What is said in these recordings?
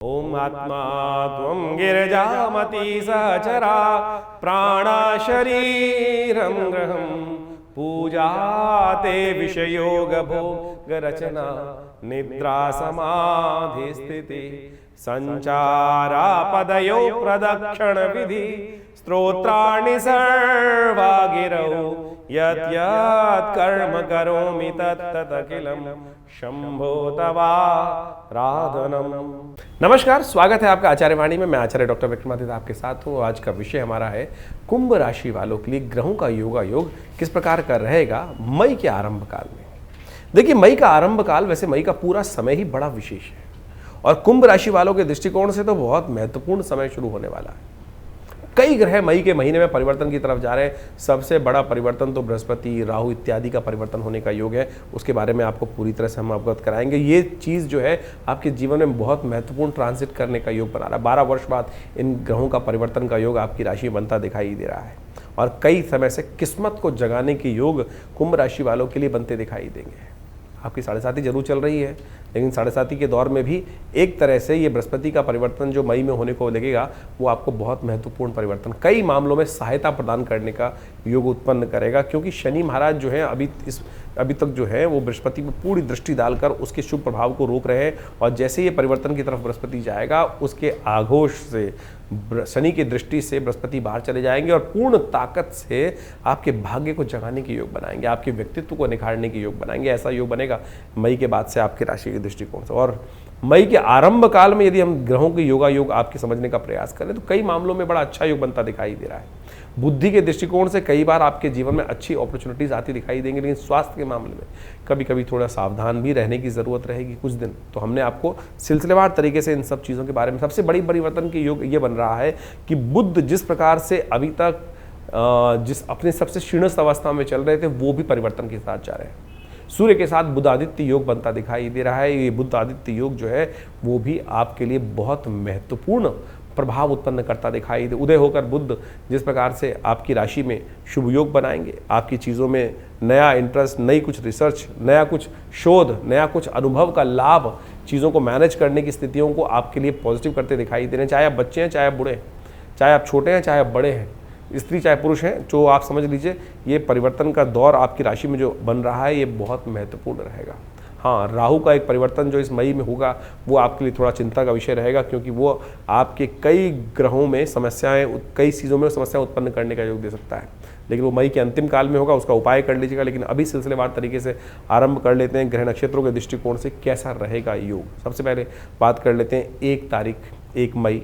ओम आत्मा त्वं गिरिजामती सहचरा प्राणा शरीरं ग्रहं पूजाते विषयोग भोग रचना निद्रा समाधि स्थिति संचारा पदयो प्रदक्षिण विधि स्तोत्राणि सर्वा गिरौ यत् यत् कर्म करोमि तत् तत् अखिलं शंभो तवाराधनम। नमस्कार, स्वागत है आपका आचार्य वाणी में। मैं आचार्य डॉक्टर विक्रमादित्य आपके साथ हूँ। आज का विषय हमारा है कुंभ राशि वालों के लिए ग्रहों का योग किस प्रकार का रहेगा मई के आरंभ काल में। देखिए, मई का आरंभ काल, वैसे मई का पूरा समय ही बड़ा विशेष है और कुंभ राशि वालों के दृष्टिकोण से तो बहुत महत्वपूर्ण समय शुरू होने वाला है। कई ग्रह मई के महीने में परिवर्तन की तरफ जा रहे हैं। सबसे बड़ा परिवर्तन तो बृहस्पति, राहु इत्यादि का परिवर्तन होने का योग है। उसके बारे में आपको पूरी तरह से हम अवगत कराएंगे। ये चीज़ जो है आपके जीवन में बहुत महत्वपूर्ण ट्रांजिट करने का योग बना रहा है। 12 वर्ष बाद इन ग्रहों का परिवर्तन का योग आपकी राशि में बनता दिखाई दे रहा है और कई समय से किस्मत को जगाने के योग कुंभ राशि वालों के लिए बनते दिखाई देंगे। आपकी 7.5 जरूर चल रही है, लेकिन 7.5 के दौर में भी एक तरह से ये बृहस्पति का परिवर्तन जो मई में होने को लगेगा वो आपको बहुत महत्वपूर्ण परिवर्तन, कई मामलों में सहायता प्रदान करने का योग उत्पन्न करेगा। क्योंकि शनि महाराज जो है अभी तक जो है वो बृहस्पति पर पूरी दृष्टि डालकर उसके शुभ प्रभाव को रोक रहे हैं और जैसे ये परिवर्तन की तरफ बृहस्पति जाएगा उसके आघोष से शनि की दृष्टि से बृहस्पति बाहर चले जाएंगे और पूर्ण ताकत से आपके भाग्य को जगाने के योग बनाएंगे, आपके व्यक्तित्व को निखारने के योग बनाएंगे। ऐसा योग बनेगा मई के बाद से आपकी राशि के दृष्टिकोण से। और मई के आरंभ काल में यदि हम ग्रहों के योग आपके समझने का प्रयास करें तो कई मामलों में बड़ा अच्छा योग बनता दिखाई दे रहा है। बुद्धि के दृष्टिकोण से कई बार आपके जीवन में अच्छी अपॉर्चुनिटीज आती दिखाई देंगी, लेकिन स्वास्थ्य के मामले में कभी कभी थोड़ा सावधान भी रहने की जरूरत रहेगी कुछ दिन। तो हमने आपको सिलसिलेवार तरीके से इन सब चीज़ों के बारे में, सबसे बड़ी परिवर्तन के योग ये बन रहा है कि बुध जिस प्रकार से अभी तक जिस अपने सबसे क्षीणस्थ अवस्था में चल रहे थे वो भी परिवर्तन के साथ जा रहे हैं। सूर्य के साथ बुध आदित्य योग बनता दिखाई दे रहा है। ये बुध आदित्य योग जो है वो भी आपके लिए बहुत महत्वपूर्ण प्रभाव उत्पन्न करता दिखाई दे। उदय होकर बुध जिस प्रकार से आपकी राशि में शुभ योग बनाएंगे, आपकी चीज़ों में नया इंटरेस्ट, नई कुछ रिसर्च, नया कुछ शोध, नया कुछ अनुभव का लाभ, चीज़ों को मैनेज करने की स्थितियों को आपके लिए पॉजिटिव करते दिखाई दे रहे हैं। चाहे आप बच्चे हैं, चाहे आप बूढ़े हैं, चाहे आप छोटे हैं, चाहे आप बड़े हैं, स्त्री चाहे पुरुष हैं, जो आप समझ लीजिए ये परिवर्तन का दौर आपकी राशि में जो बन रहा है ये बहुत महत्वपूर्ण रहेगा। हाँ, राहु का एक परिवर्तन जो इस मई में होगा वो आपके लिए थोड़ा चिंता का विषय रहेगा, क्योंकि वो आपके कई ग्रहों में समस्याएं, कई चीज़ों में समस्याएं उत्पन्न करने का योग दे सकता है। लेकिन वो मई के अंतिम काल में होगा, उसका उपाय कर लीजिएगा। लेकिन अभी सिलसिलेवार तरीके से आरंभ कर लेते हैं ग्रह नक्षत्रों के दृष्टिकोण से कैसा रहेगा योग। सबसे पहले बात कर लेते हैं 1 मई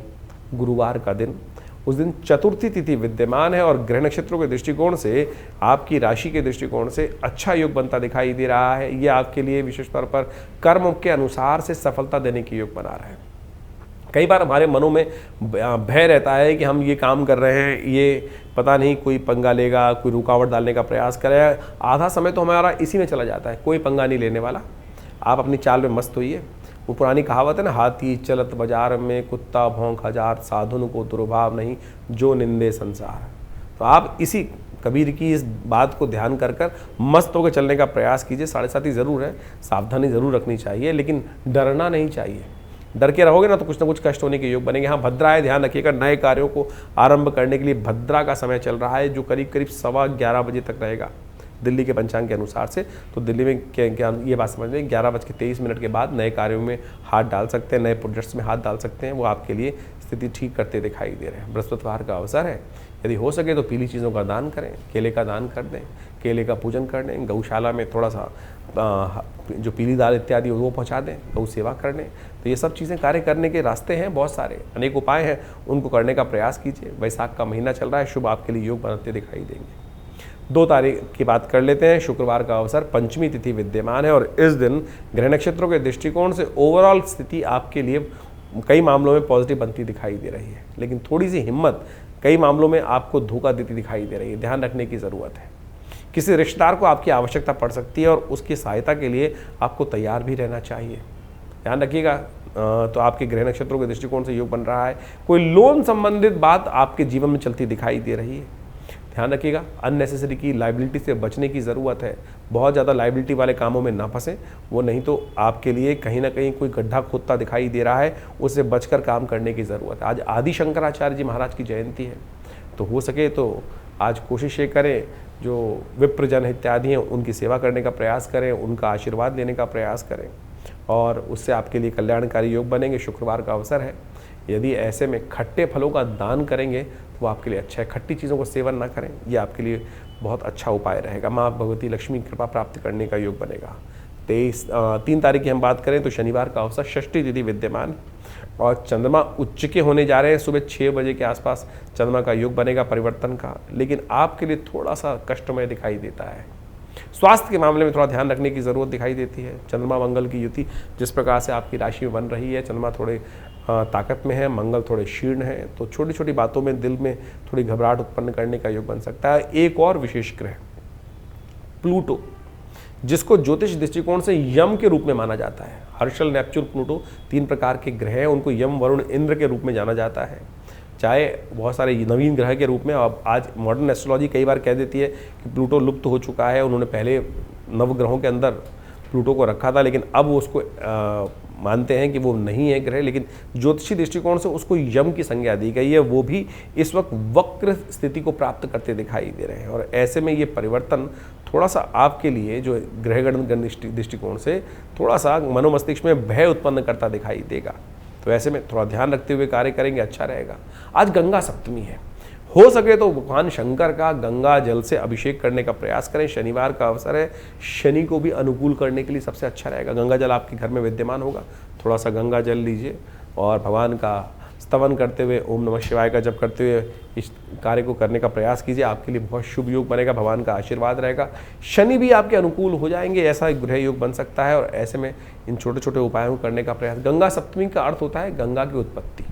गुरुवार का दिन। उस दिन चतुर्थी तिथि विद्यमान है और ग्रह नक्षत्रों के दृष्टिकोण से आपकी राशि के दृष्टिकोण से अच्छा योग बनता दिखाई दे रहा है। ये आपके लिए विशेष तौर पर कर्म के अनुसार से सफलता देने के योग बना रहा है। कई बार हमारे मनों में भय रहता है कि हम ये काम कर रहे हैं, ये पता नहीं कोई पंगा लेगा, कोई रुकावट डालने का प्रयास करेगा। आधा समय तो हमारा इसी में चला जाता है, कोई पंगा नहीं लेने वाला, आप अपनी चाल में मस्त होइए। वो पुरानी कहावत है ना, हाथी चलत बाजार में कुत्ता भौंक हजार, साधुन को दुर्भाव नहीं जो निंदे संसार। तो आप इसी कबीर की इस बात को ध्यान कर मस्त होकर चलने का प्रयास कीजिए। 7.5 जरूर है, सावधानी जरूर रखनी चाहिए, लेकिन डरना नहीं चाहिए। डर के रहोगे ना तो कुछ ना कुछ कष्ट होने के योग बनेंगे। हाँ, भद्रा है, ध्यान रखिएगा। नए कार्यों को आरंभ करने के लिए भद्रा का समय चल रहा है जो करीब 11:15 बजे तक रहेगा दिल्ली के पंचांग के अनुसार से। तो दिल्ली में क्या ये बात समझ लें, 11:23 के बाद नए कार्यों में हाथ डाल सकते हैं, नए प्रोजेक्ट्स में हाथ डाल सकते हैं। वो आपके लिए स्थिति ठीक करते दिखाई दे रहे हैं। बृहस्पतिवार का अवसर है, यदि हो सके तो पीली चीज़ों का दान करें, केले का दान कर दें, केले का पूजन कर दें, गौशाला में थोड़ा सा जो पीली दाल इत्यादि वो पहुँचा दें, गौ सेवा कर दें। तो ये सब चीज़ें कार्य करने के रास्ते हैं, बहुत सारे अनेक उपाय हैं, उनको करने का प्रयास कीजिए। वैशाख का महीना चल रहा है, शुभ आपके लिए योग बनते दिखाई देंगे। 2 तारीख की बात कर लेते हैं। शुक्रवार का अवसर, पंचमी तिथि विद्यमान है और इस दिन ग्रह नक्षत्रों के दृष्टिकोण से ओवरऑल स्थिति आपके लिए कई मामलों में पॉजिटिव बनती दिखाई दे रही है, लेकिन थोड़ी सी हिम्मत कई मामलों में आपको धोखा देती दिखाई दे रही है। ध्यान रखने की ज़रूरत है। किसी रिश्तेदार को आपकी आवश्यकता पड़ सकती है और उसकी सहायता के लिए आपको तैयार भी रहना चाहिए। ध्यान रखिएगा। तो आपके ग्रह नक्षत्रों के दृष्टिकोण से योग बन रहा है। कोई लोन संबंधित बात आपके जीवन में चलती दिखाई दे रही है। ध्यान रखिएगा, अननेसेसरी की लाइबिलिटी से बचने की ज़रूरत है। बहुत ज़्यादा लाइबिलिटी वाले कामों में ना फंसें, वो नहीं तो आपके लिए कहीं ना कहीं कोई गड्ढा खोदता दिखाई दे रहा है, उससे बचकर काम करने की ज़रूरत है। आज आदि शंकराचार्य जी महाराज की जयंती है, तो हो सके तो आज कोशिश ये करें, जो विप्रजन इत्यादि हैं उनकी सेवा करने का प्रयास करें, उनका आशीर्वाद लेने का प्रयास करें, और उससे आपके लिए कल्याणकारी योग बनेंगे। शुक्रवार का अवसर है, यदि ऐसे में खट्टे फलों का दान करेंगे तो वो आपके लिए अच्छा है। खट्टी चीज़ों को सेवन ना करें, ये आपके लिए बहुत अच्छा उपाय रहेगा। माँ भगवती लक्ष्मी की कृपा प्राप्त करने का योग बनेगा। 3 तारीख की हम बात करें तो शनिवार का अवसर, षष्ठी तिथि विद्यमान, और चंद्रमा उच्च के होने जा रहे हैं। सुबह 6 बजे के आसपास चंद्रमा का योग बनेगा परिवर्तन का, लेकिन आपके लिए थोड़ा सा कष्टमय दिखाई देता है। स्वास्थ्य के मामले में थोड़ा ध्यान रखने की ज़रूरत दिखाई देती है। चंद्रमा मंगल की युति जिस प्रकार से आपकी राशि में बन रही है, चंद्रमा थोड़े ताकत में है, मंगल थोड़े शीर्ण है, तो छोटी छोटी बातों में दिल में थोड़ी घबराहट उत्पन्न करने का योग बन सकता है। एक और विशेष ग्रह प्लूटो, जिसको ज्योतिष दृष्टिकोण से यम के रूप में माना जाता है। हर्षल, नेपच्यून, प्लूटो 3 प्रकार के ग्रह हैं, उनको यम, वरुण, इंद्र के रूप में जाना जाता है। चाहे बहुत सारे नवीन ग्रह के रूप में, अब आज मॉडर्न एस्ट्रोलॉजी कई बार कह देती है कि प्लूटो लुप्त हो चुका है, उन्होंने पहले नवग्रहों के अंदर प्लूटो को रखा था, लेकिन अब वो उसको मानते हैं कि वो नहीं है ग्रह, लेकिन ज्योतिषी दृष्टिकोण से उसको यम की संज्ञा दी गई है। वो भी इस वक्त वक्र स्थिति को प्राप्त करते दिखाई दे रहे हैं, और ऐसे में ये परिवर्तन थोड़ा सा आपके लिए, जो ग्रहगण दृष्टिकोण से थोड़ा सा मनोमस्तिष्क में भय उत्पन्न करता दिखाई देगा। तो ऐसे में थोड़ा ध्यान रखते हुए कार्य करेंगे, अच्छा रहेगा। आज गंगा सप्तमी है, हो सके तो भगवान शंकर का गंगा जल से अभिषेक करने का प्रयास करें। शनिवार का अवसर है, शनि को भी अनुकूल करने के लिए सबसे अच्छा रहेगा। गंगा जल आपके घर में विद्यमान होगा, थोड़ा सा गंगा जल लीजिए और भगवान का स्तवन करते हुए, ओम नमः शिवाय का जप करते हुए इस कार्य को करने का प्रयास कीजिए। आपके लिए बहुत शुभ योग बनेगा, भगवान का आशीर्वाद रहेगा। शनि भी आपके अनुकूल हो जाएंगे, ऐसा एक ग्रह योग बन सकता है, और ऐसे में इन छोटे छोटे उपायों को करने का प्रयास। गंगा सप्तमी का अर्थ होता है गंगा की उत्पत्ति।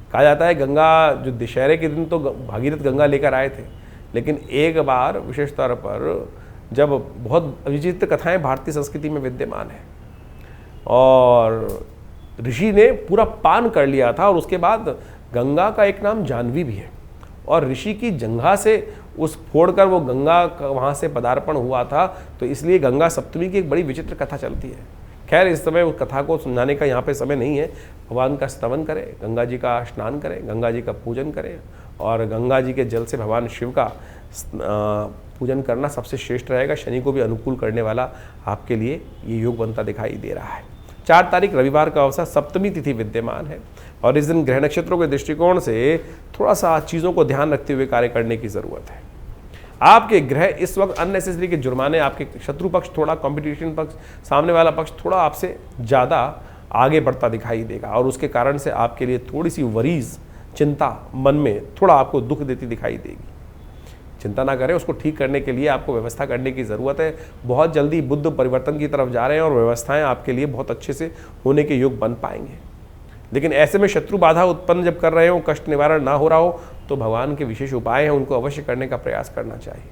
कहा जाता है गंगा जो दशहरे के दिन तो भागीरथ गंगा लेकर आए थे, लेकिन एक बार विशेष तौर पर जब बहुत विचित्र कथाएं भारतीय संस्कृति में विद्यमान है, और ऋषि ने पूरा पान कर लिया था, और उसके बाद गंगा का एक नाम जाह्नवी भी है, और ऋषि की जंघा से उस फोड़कर वो गंगा का वहाँ से पदार्पण हुआ था, तो इसलिए गंगा सप्तमी की एक बड़ी विचित्र कथा चलती है। खैर, इस समय उस कथा को सुनाने का यहाँ पे समय नहीं है। भगवान का स्तवन करें, गंगा जी का स्नान करें, गंगा जी का पूजन करें, और गंगा जी के जल से भगवान शिव का पूजन करना सबसे श्रेष्ठ रहेगा। शनि को भी अनुकूल करने वाला आपके लिए ये योग बनता दिखाई दे रहा है। 4 तारीख रविवार का अवसर, सप्तमी तिथि विद्यमान है, और इस दिन ग्रह नक्षत्रों के दृष्टिकोण से थोड़ा सा चीज़ों को ध्यान रखते हुए कार्य करने की ज़रूरत है। आपके ग्रह इस वक्त अननेसेसरी के जुर्माने, आपके शत्रु पक्ष थोड़ा, कॉम्पिटिशन पक्ष, सामने वाला पक्ष थोड़ा आपसे ज़्यादा आगे बढ़ता दिखाई देगा, और उसके कारण से आपके लिए थोड़ी सी वरीज, चिंता मन में थोड़ा आपको दुख देती दिखाई देगी। चिंता ना करें, उसको ठीक करने के लिए आपको व्यवस्था करने की ज़रूरत है। बहुत जल्दी बुद्ध परिवर्तन की तरफ जा रहे हैं, और व्यवस्थाएं आपके लिए बहुत अच्छे से होने के योग बन पाएंगे। लेकिन ऐसे में शत्रु बाधा उत्पन्न जब कर रहे हो, कष्ट निवारण ना हो रहा हो, तो भगवान के विशेष उपाय हैं, उनको अवश्य करने का प्रयास करना चाहिए।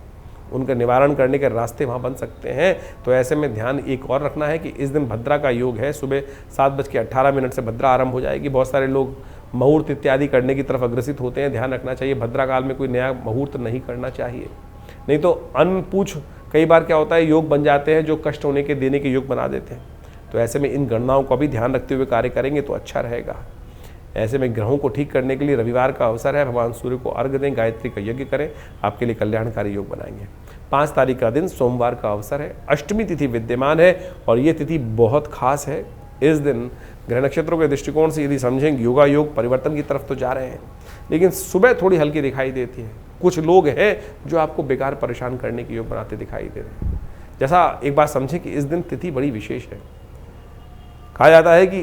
उनका निवारण करने के रास्ते वहाँ बन सकते हैं। तो ऐसे में ध्यान एक और रखना है कि इस दिन भद्रा का योग है, सुबह 7:18 से भद्रा आरंभ हो जाएगी। बहुत सारे लोग मुहूर्त इत्यादि करने की तरफ अग्रसित होते हैं, ध्यान रखना चाहिए। भद्रा काल में कोई नया मुहूर्त नहीं करना चाहिए, नहीं तो अनपूछ कई बार क्या होता है, योग बन जाते हैं जो कष्ट होने के देने के योग बना देते हैं। तो ऐसे में इन गणनाओं का भी ध्यान रखते हुए कार्य करेंगे तो अच्छा रहेगा। ऐसे में ग्रहों को ठीक करने के लिए रविवार का अवसर है, भगवान सूर्य को अर्घ्य दें, गायत्री का यज्ञ करें, आपके लिए कल्याणकारी योग बनाएंगे। 5 तारीख का दिन सोमवार का अवसर है, अष्टमी तिथि विद्यमान है, और ये तिथि बहुत खास है। इस दिन ग्रह नक्षत्रों के दृष्टिकोण से यदि समझें, योगा योग परिवर्तन की तरफ तो जा रहे हैं, लेकिन सुबह थोड़ी हल्की दिखाई देती है। कुछ लोग हैं जो आपको बेकार परेशान करने की योग बनाते दिखाई दे रहे हैं। जैसा एक बात समझें कि इस दिन तिथि बड़ी विशेष है। कहा जाता है कि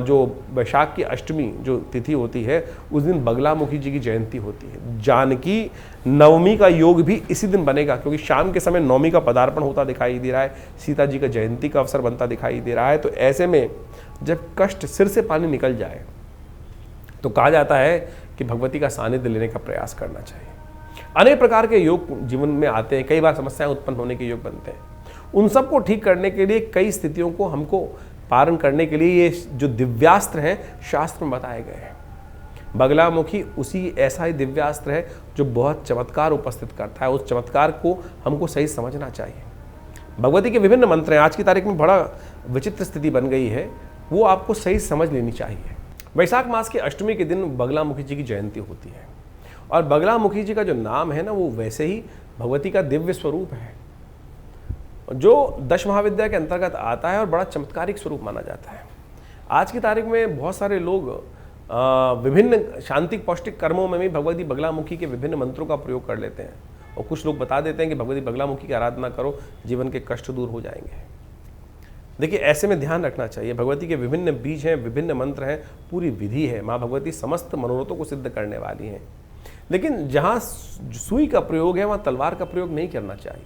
जो वैशाख की अष्टमी जो तिथि होती है, उस दिन बगलामुखी जी की जयंती होती है। जानकी नवमी का योग भी इसी दिन बनेगा, क्योंकि शाम के समय नवमी का पदार्पण होता दिखाई दे रहा है, सीता जी का जयंती का अवसर बनता दिखाई दे रहा है। तो ऐसे में जब कष्ट सिर से पानी निकल जाए, तो कहा जाता है कि भगवती का सानिध्य लेने का प्रयास करना चाहिए। अनेक प्रकार के योग जीवन में आते हैं, कई बार समस्याएं उत्पन्न होने के योग बनते हैं। उन सबको ठीक करने के लिए कई स्थितियों को हमको पारण करने के लिए ये जो दिव्यास्त्र हैं शास्त्र में बताए गए हैं। बगलामुखी उसी ऐसा ही दिव्यास्त्र है जो बहुत चमत्कार उपस्थित करता है। उस चमत्कार को हमको सही समझना चाहिए। भगवती के विभिन्न मंत्र हैं। आज की तारीख में बड़ा विचित्र स्थिति बन गई है, वो आपको सही समझ लेनी चाहिए। वैशाख मास के अष्टमी के दिन बगलामुखी जी की जयंती होती है और बगलामुखी जी का जो नाम है ना, वो वैसे ही भगवती का दिव्य स्वरूप है जो दश महाविद्या के अंतर्गत आता है और बड़ा चमत्कारिक स्वरूप माना जाता है। आज की तारीख में बहुत सारे लोग विभिन्न शांतिक पौष्टिक कर्मों में भी भगवती बगलामुखी के विभिन्न मंत्रों का प्रयोग कर लेते हैं और कुछ लोग बता देते हैं कि भगवती बगलामुखी की आराधना करो, जीवन के कष्ट दूर हो जाएंगे। देखिए, ऐसे में ध्यान रखना चाहिए, भगवती के विभिन्न बीज हैं, विभिन्न मंत्र हैं, पूरी विधि है। माँ भगवती समस्त मनोरथों को सिद्ध करने वाली हैं, लेकिन जहाँ सुई का प्रयोग है वहाँ तलवार का प्रयोग नहीं करना चाहिए।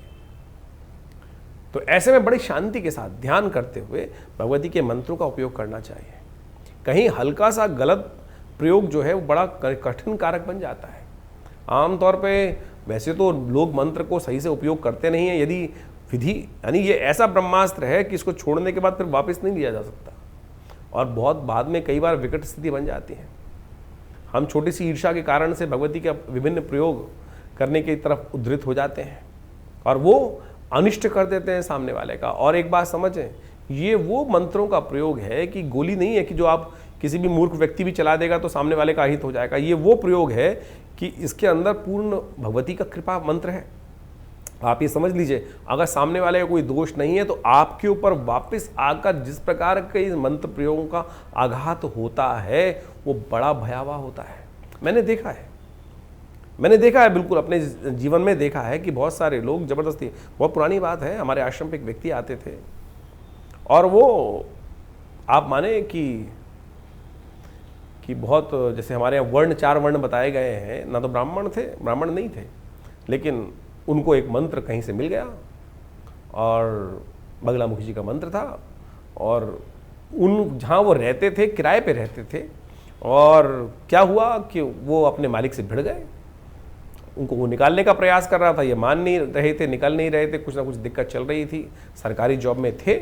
तो ऐसे में बड़ी शांति के साथ ध्यान करते हुए भगवती के मंत्रों का उपयोग करना चाहिए। कहीं हल्का सा गलत प्रयोग जो है वो बड़ा कठिन कारक बन जाता है। आमतौर पे वैसे तो लोग मंत्र को सही से उपयोग करते नहीं हैं, यदि विधि यानी ये ऐसा ब्रह्मास्त्र है कि इसको छोड़ने के बाद फिर वापस नहीं लिया जा सकता और बहुत बाद में कई बार विकट स्थिति बन जाती है। हम छोटी सी ईर्ष्या के कारण से भगवती का विभिन्न प्रयोग करने की तरफ उद्धृत हो जाते हैं और वो अनिष्ट कर देते हैं सामने वाले का। और एक बात समझें, ये वो मंत्रों का प्रयोग है कि गोली नहीं है कि जो आप किसी भी मूर्ख व्यक्ति भी चला देगा तो सामने वाले का अहित हो जाएगा। ये वो प्रयोग है कि इसके अंदर पूर्ण भगवती का कृपा मंत्र है। आप ये समझ लीजिए, अगर सामने वाले का कोई दोष नहीं है तो आपके ऊपर वापस आकर जिस प्रकार के इस मंत्र प्रयोगों का आघात होता है वो बड़ा भयावह होता है। मैंने देखा है, बिल्कुल अपने जीवन में देखा है कि बहुत सारे लोग जबरदस्ती, बहुत पुरानी बात है, हमारे आश्रम पे एक व्यक्ति आते थे और वो आप माने कि बहुत, जैसे हमारे यहाँ वर्ण 4 वर्ण बताए गए हैं, ना तो ब्राह्मण नहीं थे, लेकिन उनको एक मंत्र कहीं से मिल गया और बगलामुखी जी का मंत्र था और जहाँ वो रहते थे किराए पे रहते थे और क्या हुआ कि वो अपने मालिक से भिड़ गए। उनको वो निकालने का प्रयास कर रहा था, ये मान नहीं रहे थे, निकल नहीं रहे थे, कुछ ना कुछ दिक्कत चल रही थी, सरकारी जॉब में थे।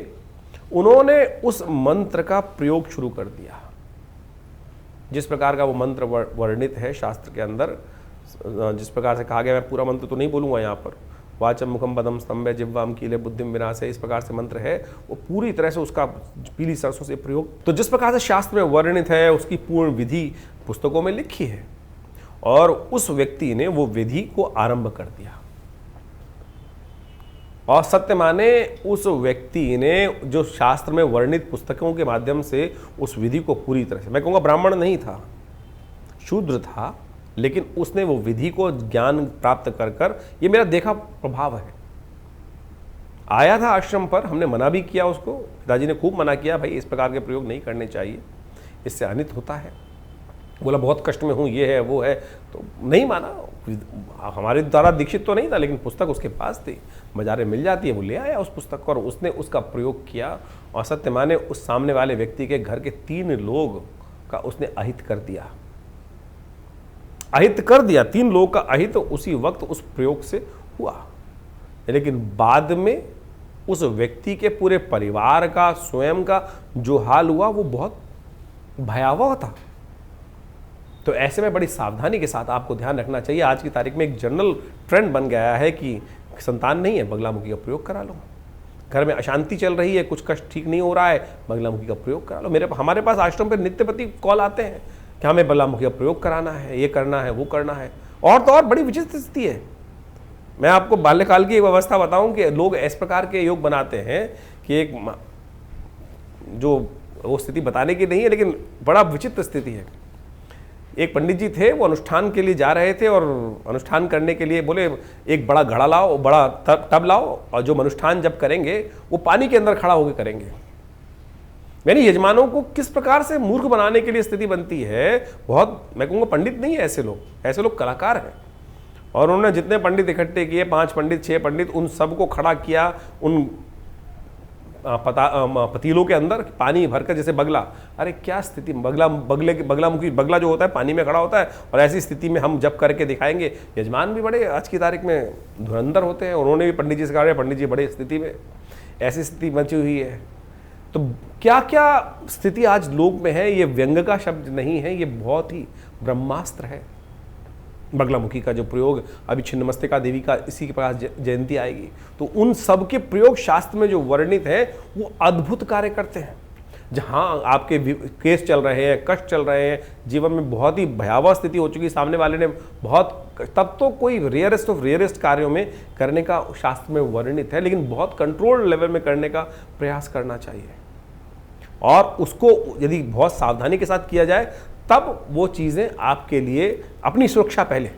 उन्होंने उस मंत्र का प्रयोग शुरू कर दिया जिस प्रकार का वो मंत्र वर्णित है शास्त्र के अंदर, जिस प्रकार से कहा गया। मैं पूरा मंत्र तो नहीं बोलूँगा यहाँ पर, वाचम मुखम पदम स्तंभे जिह्वाम कीले बुद्धिम विनाशे, इस प्रकार से मंत्र है। वो पूरी तरह से उसका पीली सरसों से प्रयोग, तो जिस प्रकार से शास्त्र में वर्णित है उसकी पूर्ण विधि पुस्तकों में लिखी है और उस व्यक्ति ने वो विधि को आरंभ कर दिया। और सत्य माने उस व्यक्ति ने जो शास्त्र में वर्णित पुस्तकों के माध्यम से उस विधि को पूरी तरह से, मैं कहूँगा ब्राह्मण नहीं था, शूद्र था, लेकिन उसने वो विधि को ज्ञान प्राप्त कर ये मेरा देखा प्रभाव है। आया था आश्रम पर, हमने मना भी किया उसको, पिताजी ने खूब मना किया, भाई इस प्रकार के प्रयोग नहीं करने चाहिए, इससे अनित होता है। बोला बहुत कष्ट में हूँ, ये है वो है, तो नहीं माना। हमारे द्वारा दीक्षित तो नहीं था, लेकिन पुस्तक उसके पास थी, बाजार में मिल जाती है, वो ले आया उस पुस्तक को और उसने उसका प्रयोग किया और सत्य माने उस सामने वाले व्यक्ति के घर के 3 लोग का उसने अहित कर दिया। 3 लोग का अहित उसी वक्त उस प्रयोग से हुआ। लेकिन बाद में उस व्यक्ति के पूरे परिवार का, स्वयं का जो हाल हुआ वो बहुत भयावह था। तो ऐसे में बड़ी सावधानी के साथ आपको ध्यान रखना चाहिए। आज की तारीख में एक जनरल ट्रेंड बन गया है कि संतान नहीं है, बगलामुखी का प्रयोग करा लो। घर में अशांति चल रही है, कुछ कष्ट ठीक नहीं हो रहा है, बगलामुखी का प्रयोग करा लो। हमारे पास आश्रम पर नित्यप्रति कॉल आते हैं कि हमें बगलामुखी का प्रयोग कराना है, ये करना है, वो करना है। और तो और बड़ी विचित्र स्थिति है। मैं आपको बाल्यकाल की एक अवस्था बताऊं कि लोग इस प्रकार के योग बनाते हैं कि एक जो वो स्थिति बताने की नहीं है, लेकिन बड़ा विचित्र स्थिति है। एक पंडित जी थे, वो अनुष्ठान के लिए जा रहे थे और अनुष्ठान करने के लिए बोले एक बड़ा घड़ा लाओ, बड़ा टब लाओ और जो अनुष्ठान जब करेंगे वो पानी के अंदर खड़ा होकर करेंगे। यानी यजमानों को किस प्रकार से मूर्ख बनाने के लिए स्थिति बनती है। बहुत, मैं कहूँगा पंडित नहीं है ऐसे लोग कलाकार हैं। और उन्होंने जितने पंडित इकट्ठे किए, 5 पंडित 6 पंडित, उन सबको खड़ा किया उन पतीलों के अंदर पानी भरकर, जैसे बगला। अरे क्या स्थिति, बगलामुखी बगला जो होता है पानी में खड़ा होता है और ऐसी स्थिति में हम जब करके दिखाएंगे। यजमान भी बड़े आज की तारीख में धुरंधर होते हैं, उन्होंने भी पंडित जी से कहा, पंडित जी बड़े स्थिति में, ऐसी स्थिति बची हुई है। तो क्या क्या स्थिति आज लोक में है, ये व्यंग का शब्द नहीं है, ये बहुत ही ब्रह्मास्त्र है। बगलामुखी का जो प्रयोग, अभी छिन्नमस्तिका देवी का इसी के पास जयंती आएगी, तो उन सब के प्रयोग शास्त्र में जो वर्णित है वो अद्भुत कार्य करते हैं। जहाँ आपके केस चल रहे हैं, कष्ट चल रहे हैं, जीवन में बहुत ही भयावह स्थिति हो चुकी, सामने वाले ने बहुत, तब तो कोई रेयरेस्ट ऑफ रेयरेस्ट कार्यों में करने का शास्त्र में वर्णित है, लेकिन बहुत कंट्रोल लेवल में करने का प्रयास करना चाहिए। और उसको यदि बहुत सावधानी के साथ किया जाए तब वो चीज़ें आपके लिए, अपनी सुरक्षा पहले,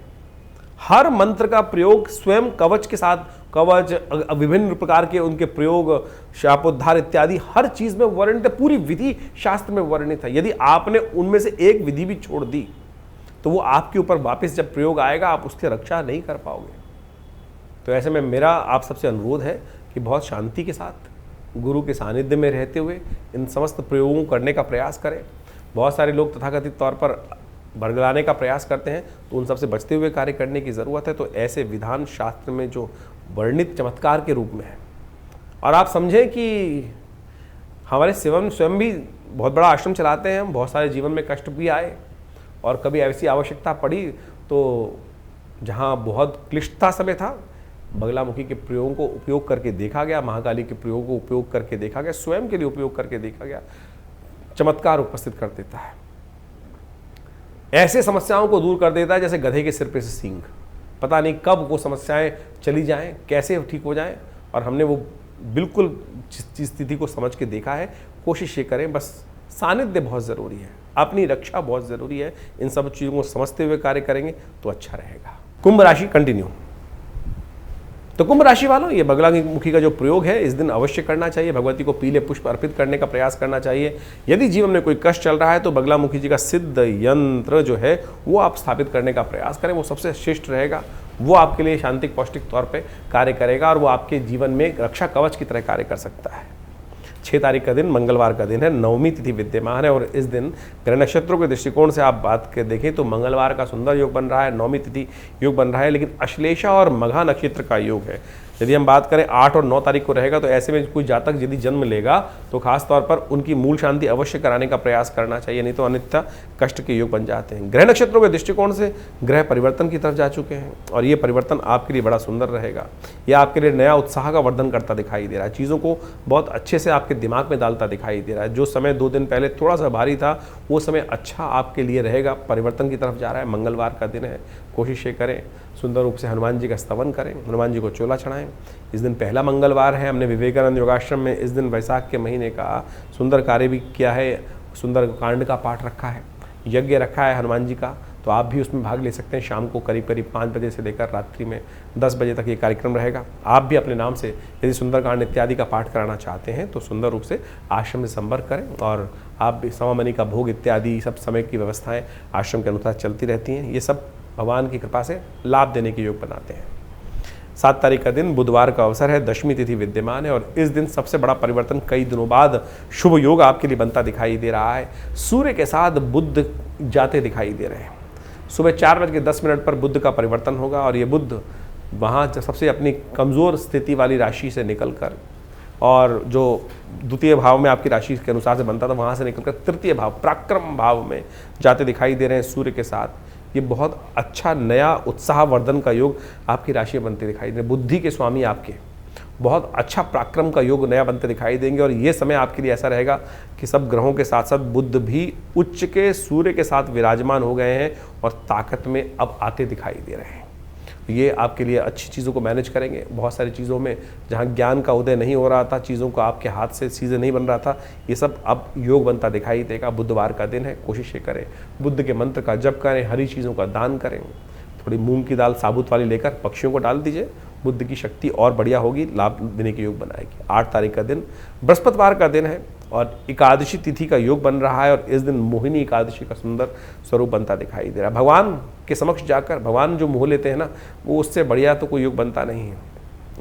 हर मंत्र का प्रयोग स्वयं कवच के साथ, कवच विभिन्न प्रकार के उनके प्रयोग, शापोद्धार इत्यादि हर चीज में वर्णित है, पूरी विधि शास्त्र में वर्णित है। यदि आपने उनमें से एक विधि भी छोड़ दी तो वो आपके ऊपर वापस जब प्रयोग आएगा आप उसकी रक्षा नहीं कर पाओगे। तो ऐसे में मेरा आप सबसे अनुरोध है कि बहुत शांति के साथ गुरु के सानिध्य में रहते हुए इन समस्त प्रयोगों को करने का प्रयास करें। बहुत सारे लोग तथाकथित तौर पर बरगलाने का प्रयास करते हैं, तो उन सबसे बचते हुए कार्य करने की ज़रूरत है। तो ऐसे विधान शास्त्र में जो वर्णित चमत्कार के रूप में है, और आप समझें कि हमारे शिवम स्वयं भी बहुत बड़ा आश्रम चलाते हैं, बहुत सारे जीवन में कष्ट भी आए और कभी ऐसी आवश्यकता पड़ी तो जहाँ बहुत क्लिष्टता समय था, बगलामुखी के प्रयोगों को उपयोग करके देखा गया, महाकाली के प्रयोगों को उपयोग करके देखा गया, स्वयं के लिए उपयोग करके देखा गया, चमत्कार उपस्थित कर देता है। ऐसे समस्याओं को दूर कर देता है जैसे गधे के सिर पे से सींग। पता नहीं कब वो समस्याएं चली जाएं, कैसे ठीक हो जाएं, और हमने वो बिल्कुल जिस स्थिति को समझ के देखा है। कोशिश ये करें, बस सानिध्य बहुत ज़रूरी है, अपनी रक्षा बहुत ज़रूरी है। इन सब चीज़ों को समझते हुए कार्य करेंगे तो अच्छा रहेगा। कुंभ राशि कंटिन्यू। तो कुंभ राशि वालों, ये बगलामुखी का जो प्रयोग है इस दिन अवश्य करना चाहिए। भगवती को पीले पुष्प अर्पित करने का प्रयास करना चाहिए। यदि जीवन में कोई कष्ट चल रहा है तो बगलामुखी जी का सिद्ध यंत्र जो है वो आप स्थापित करने का प्रयास करें, वो सबसे श्रेष्ठ रहेगा। वो आपके लिए शांतिक पौष्टिक तौर पर कार्य करेगा और वो आपके जीवन में रक्षा कवच की तरह कार्य कर सकता है। 6 तारीख का दिन मंगलवार का दिन है, नवमी तिथि विद्यमान है, और इस दिन ग्रह नक्षत्रों के दृष्टिकोण से आप बात कर देखें तो मंगलवार का सुंदर योग बन रहा है, नवमी तिथि योग बन रहा है, लेकिन अश्लेषा और मघा नक्षत्र का योग है। यदि हम बात करें 8 और 9 तारीख को रहेगा, तो ऐसे में कोई जातक यदि जन्म लेगा तो खास तौर पर उनकी मूल शांति अवश्य कराने का प्रयास करना चाहिए, नहीं तो अनित्य कष्ट के योग बन जाते हैं। ग्रह नक्षत्रों के दृष्टिकोण से ग्रह परिवर्तन की तरफ जा चुके हैं और ये परिवर्तन आपके लिए बड़ा सुंदर रहेगा। यह आपके लिए नया उत्साह का वर्धन करता दिखाई दे रहा है, चीज़ों को बहुत अच्छे से आपके दिमाग में डालता दिखाई दे रहा है। जो समय 2 दिन पहले थोड़ा सा भारी था वो समय अच्छा आपके लिए रहेगा, परिवर्तन की तरफ जा रहा है। मंगलवार का दिन है, कोशिश ये करें सुंदर रूप से हनुमान जी का स्तवन करें, हनुमान जी को चोला चढ़ाएं। इस दिन पहला मंगलवार है, हमने विवेकानंद योगाश्रम में इस दिन वैशाख के महीने का सुंदर कार्य भी किया है, सुंदर कांड का पाठ रखा है, यज्ञ रखा है हनुमान जी का, तो आप भी उसमें भाग ले सकते हैं। शाम को करीब 5 बजे से लेकर रात्रि में 10 बजे तक ये कार्यक्रम रहेगा। आप भी अपने नाम से यदि सुंदरकांड इत्यादि का पाठ कराना चाहते हैं तो सुंदर रूप से आश्रम से संपर्क करें, और आप भी समामनी का भोग इत्यादि सब समय की व्यवस्थाएं आश्रम के अनुसार चलती रहती हैं। ये सब भगवान की कृपा से लाभ देने के योग बनाते हैं। 7 तारीख का दिन बुधवार का अवसर है, दशमी तिथि विद्यमान है, और इस दिन सबसे बड़ा परिवर्तन कई दिनों बाद शुभ योग आपके लिए बनता दिखाई दे रहा है। सूर्य के साथ बुध जाते दिखाई दे रहे हैं। सुबह 4:10 पर बुध का परिवर्तन होगा, और ये बुध वहाँ सबसे अपनी कमज़ोर स्थिति वाली राशि से निकलकर, और जो द्वितीय भाव में आपकी राशि के अनुसार से बनता था वहाँ से निकलकर तृतीय भाव पराक्रम भाव में जाते दिखाई दे रहे हैं सूर्य के साथ। ये बहुत अच्छा नया उत्साहवर्धन का योग आपकी राशि में बनते दिखाई दे रहे हैं। बुद्धि के स्वामी आपके बहुत अच्छा पराक्रम का योग नया बनते दिखाई देंगे, और ये समय आपके लिए ऐसा रहेगा कि सब ग्रहों के साथ साथ बुध भी उच्च के सूर्य के साथ विराजमान हो गए हैं और ताकत में अब आते दिखाई दे रहे हैं। ये आपके लिए अच्छी चीज़ों को मैनेज करेंगे। बहुत सारी चीज़ों में जहाँ ज्ञान का उदय नहीं हो रहा था, चीज़ों को आपके हाथ से चीज़ें नहीं बन रहा था, ये सब अब योग बनता दिखाई देगा। बुधवार का दिन है, कोशिश ये करें बुद्ध के मंत्र का जप करें, हरी चीज़ों का दान करें, थोड़ी मूंग की दाल साबुत वाली लेकर पक्षियों को डाल दीजिए, बुद्ध की शक्ति और बढ़िया होगी, लाभ देने के योग बनाएगी। 8 तारीख का दिन बृहस्पतिवार का दिन है और एकादशी तिथि का योग बन रहा है, और इस दिन मोहिनी एकादशी का सुंदर स्वरूप बनता दिखाई दे रहा है। भगवान के समक्ष जाकर भगवान जो मोह लेते हैं ना, वो उससे बढ़िया तो कोई योग बनता नहीं है।